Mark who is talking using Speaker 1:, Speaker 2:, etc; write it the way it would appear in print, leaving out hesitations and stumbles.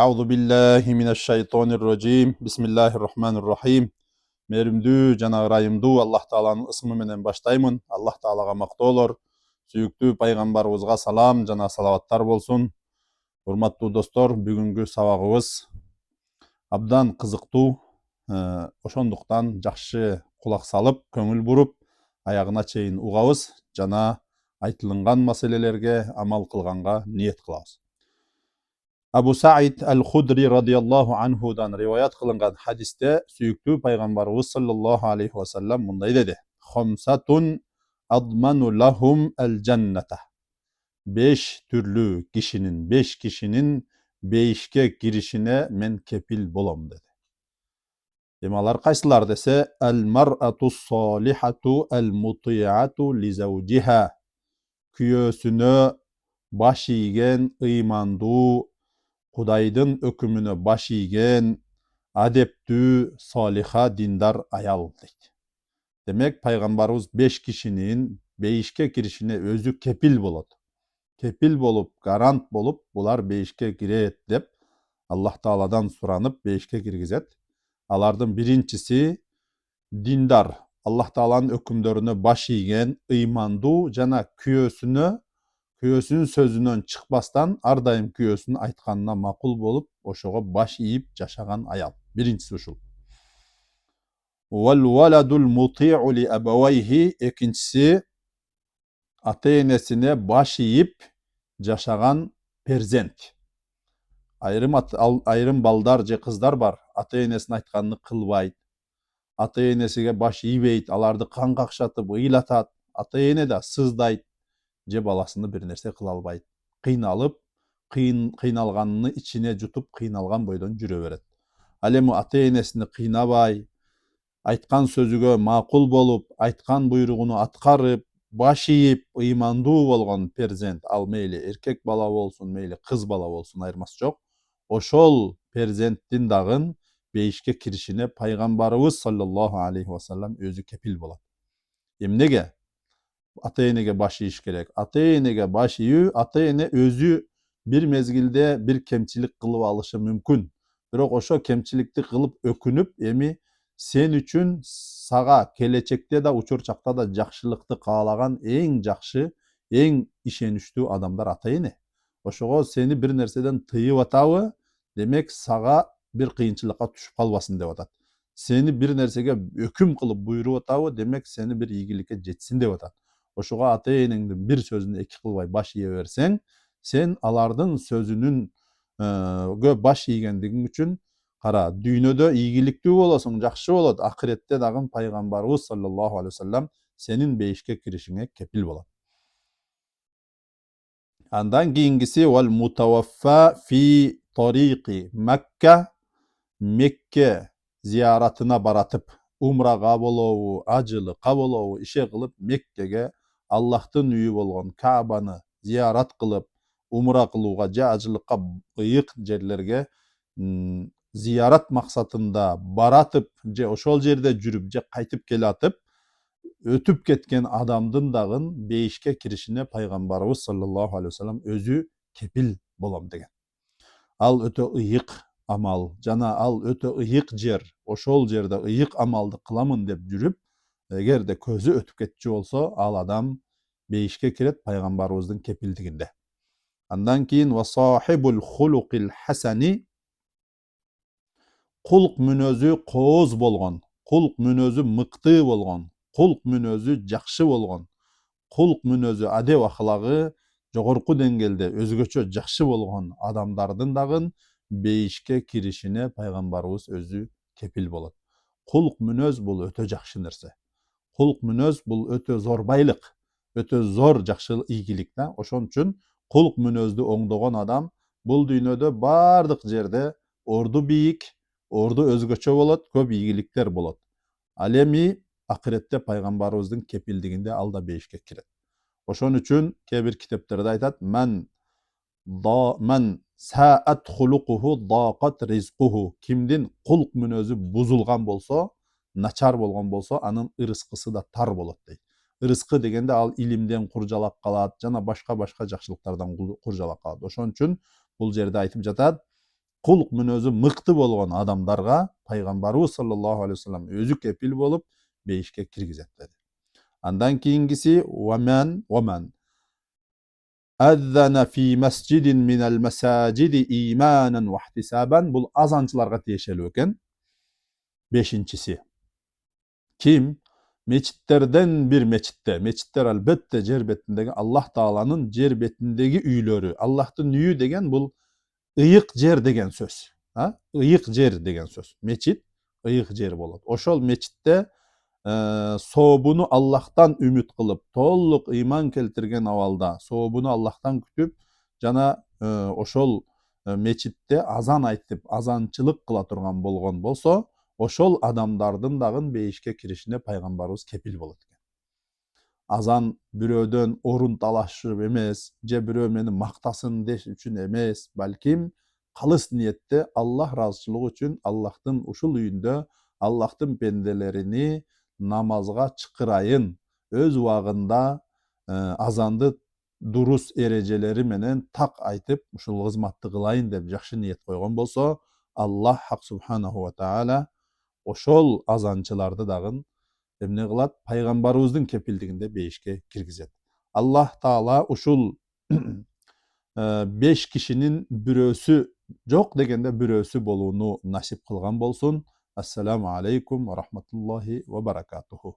Speaker 1: Euzu billahi mineşşeytanirracim. Bismillahirrahmanirrahim. Merimdүү жана ырайымдуу Аллах Тааланын ысмы менен баштаймын. Аллах Таалага мактоолор. Сүйүктүү пайгамбарыбызга салам жана салаваттар болсун. Урматтуу достор, бүгүнкү сабагыбыз абдан кызыктуу. Ошондуктан жакшы кулак салып, көңүл буруп, аягына чейин угабыз жана айтылган маселелерге амал кылганга ниет кылабыз. Абу Саид Аль-Худри радияллаху анхудан риваят кылынган хадисте сүйүктүү пайгамбарыбыз саллаллаху алейхи ва саллям мындай деди: "Хамсатун адману лахум аль-джанната." 5 түрлүү кишинин, 5 кишинин бейишке киришине мен кепил болом деди. Эми алар кайсылар десе: "Аль-мар'ату салихату аль-мути'ату ли заужиха." Күйөөсүнө баш ийген, ыймандуу, Кудайдын өкүмүнө баш ийген, адептүү, салиха, диндар аял дейт. Демек, пайгамбарыбыз 5 кишинин бейишке киришине өзү кепил болот. Кепил болуп, гарант болуп, булар бейишке кирет деп Аллах Тааладан суранып бейишке киргизет. Алардын биринчиси диндар, Аллах Тааланын өкүмдөрүнө баш ийген, ыймандуу жана күйөөсүнүн сөзүнөн чыкпастан ар дайым күйөөсүнүн айтканына макул болуп, ошого баш ийип жашаган аял. Биринчиси ушул. Вал валадул мути'у ли абавайхи, экинчиси ата-энесине баш ийип жашаган перзент. Айрым балдар же кыздар бар, ата-энесинин айтканын кылбайт, ата-энесиге баш ийбейт, аларды кан какшатып, ыйлатат, ата-эне да сыздайт, же баласыны бир нерсе кыла албайт. Кыйналып, кыйналганын ичине жутуп, кыйналган бойдон жүрө берет. Ал эми ата-энесини кыйнабай, айткан сөзүгө макул болуп, айткан буйругуну аткарып, баш ийип, ыймандуу болгон перзент, ал мейли эркек бала болсун, мейли кыз бала болсун, айырмасы жок. Ошол перзенттин дагы бейишке киришине пайгамбарыбыз саллаллаху алейхи ва саллям өзү кепил болот. Эмнеге? Ата-энеге баш ийиш керек. Ата-энеге баш ийүү, ата-эне өзү бир мезгилде бир кемчилик кылып алышы мүмкүн. Бирок ошо кемчиликти кылып өкүнүп, эми сен үчүн сага келечекте да, учур чакта да жакшылыкты каалаган эң жакшы, эң ишеничтүү адамдар ата-эне. Ошого сени бир нерседен тыйып атабы, демек сага бир кыйынчылыкка түшүп калбасын деп атат. Сени бир нерсеге өкүм кылып буйруп атабы, демек сени бир ийгиликке жетсин деп атат. Ошого ата-энеңдин бир сөзүнө эки кылбай баш ийе берсең, сен алардын сөзүнүн баш ийгендигиң үчүн кара, дүйнөдө ийгиликтүү болосуң, жакшы болот, акыретте дагы пайгамбарыбыз саллаллаху алейхи ва саллям сенин бейишке киришиңе кепил болот. Андан кийингиси вал мутаваффа фи тариqi Макка, Мекке зияратына баратып, умрага болобу, ажылыкка болобу, иши кылып Меккеге, Аллахтын үйү болгон Каабаны зиярат кылып, умра кылууга же ажылыкка ыйык жерлерге зиярат максатында баратып, же ошол жерде жүрүп, же кайтып келатып, өтүп кеткен адамдын дагы бейишке киришине пайгамбарыбыз саллаллаху алейхи ва саллям өзү кепил болом деген. Ал өтө ыйык амал, жана ал өтө ыйык жер. Ошол жерде ыйык амалды кыламын деп жүрүп, эгерде көзү өтүп кетчү болсо, ал адам бейишке кирет пайгамбарыбыздын кепилдигинде. Андан кийин ва сахибул хулуқил хасани, кулк мүнөзү кооз болгон, кулк мүнөзү мыкты болгон, кулк мүнөзү жакшы болгон, кулк мүнөзү адеп ахлагы жогорку деңгээлде өзгөчө жакшы болгон адамдардын дагы бейишке киришине пайгамбарыбыз өзү кепил болот. Кулк мүнөз бул өтө жакшы нерсе. Кулк мүнөз бул өтө зор байлык, өтө зор жакшы ийгилик да. Ошон үчүн кулк мүнөздү оңдогон адам бул дүйнөдө бардык жерде орду бийик, орду өзгөчө болот, көп ийгиликтер болот. Ал эми акыретте пайгамбарыбыздын кепилдигинде ал да бейишке кирет. Ошон үчүн кээ бир китептерде айтат: "Ман саат хулукуху дaqat ризкуху." Кимдин кулк мүнөзү бузулган болсо, начар болгон болсо, анын ырыскысы да тар болот дейт. Ырыскы дегенде ал илимден куржалап калат, жана башка жакшылыктардан куржалап калат. Ошон үчүн бул жерде айтып жатат: кулк мүнөзү мыкты болгон адамдарга пайгамбарыбыз саллаллаху алейхи вассалам өзү кепил болуп бейишке киргизет dedi. Андан кийингиси ومن أذن في مسجد من المساجد إيمانا واحتسابا. Бұл азанчыларға тиешелүү экен. Бешинчиси. Ким? Мечиттерден bir мечитте. Мечиттер албетте жер бетиндеги Аллах Тааланын жер бетиндеги үйлөрү. Аллахтын үйү деген бул ыйык жер деген сөз. Ыйык жер деген сөз. Мечит ыйык жер болот. Ошол мечитте сообуну Аллахтан үмүт кылып, толук ыйман келтирген абалда сообуну Аллахтан күтүп, жана ошол мечитте азан айтып, азанчылык кыла турган болгон болсо, ошол адамдардын дагы бейишке киришине пайгамбарыбыз кепил болот экен. Азан бирөөдөн орун талашып эмес, же бирөө мени мактасын деш үчүн эмес, балким калыс ниетте Аллах ыраазычылыгы үчүн Аллахтын ушул үйүндө Аллахтын пенделерини намазга чакырайын, өз убагында азанды дурус эрежелери менен так айтып, ушул кызматты кылайын деп жакшы ниет койгон болсо, Аллах Хак Субханаху ва Таала ошол азанчыларды дагы эмне кылат? Пайгамбарыбыздын кепилдигинде бейишке киргизет. Аллах Таала ушул 5 кишинин бирөөсү жок дегенде бирөөсү болууну насип кылган болсун. Ассаламу алейкум ва рахматуллахи ва баракатуху.